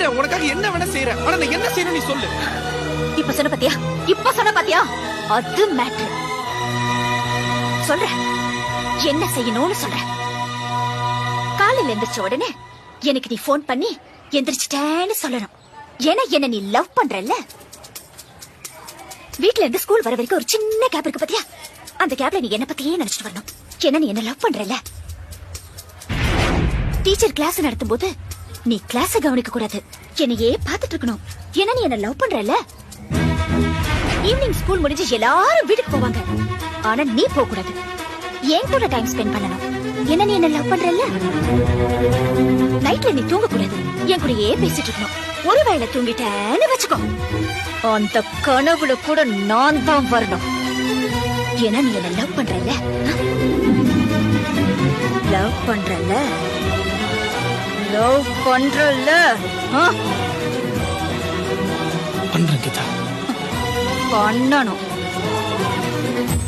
செய்யறேன், உனக்காக என்ன வேணா செய்யறேன். ஆனா நான் என்ன செய்யணும் நீ சொல்லு. இப்ப சொன்ன பாத்தியா அது மேட்ரு. சொல்ற என்ன செய்யணும்னு சொல்ற. காலையில எந்திரிச்ச உடனே எனக்கு நீ போன் பண்ணி எந்திரிச்சிட்டேன்னு சொல்லணும். ஏன்னா என்ன நீ லவ் பண்றல்ல. வீட்ல இருந்து ஸ்கூல் வர வரைக்கும் ஒரு சின்ன கேப் இருக்கு பாத்தியா, அந்த கேப்ல நீ என்ன பத்தியே நினைச்சிட்டு வரணும். ஏன்னா நீ என்ன லவ் பண்றல்ல. டீச்சர் கிளாஸ் நடத்தும் போது நீ கிளாஸ கவனிக்க கூடாது, என்னையே பாத்துட்டு இருக்கணும். ஏன்னா நீ என்ன லவ் பண்றல்ல. ஈவினிங் ஸ்கூல் முடிஞ்சு எல்லாரும் வீட்டுக்கு போவாங்க, ஆனா நீ போக கூடாது, என் கூட டைம் ஸ்பெண்ட் பண்ணணும். என்ன நீ என்ன லவ் பண்றல்ல. நைட்ல நீ தூங்க கூடாது, என் கூடயே பேசிட்டு இருக்கணும். ஒருவேளை தூங்கிட்டேன்னு வச்சுக்கோ, அந்த கனவுல கூட நான் தான் வரணும். ஏன்னா நீ என்ன லவ் பண்றல்ல. லவ் பண்றல்ல லவ் பண்றல்ல. பண்றேன் கீதா. பண்ணணும்.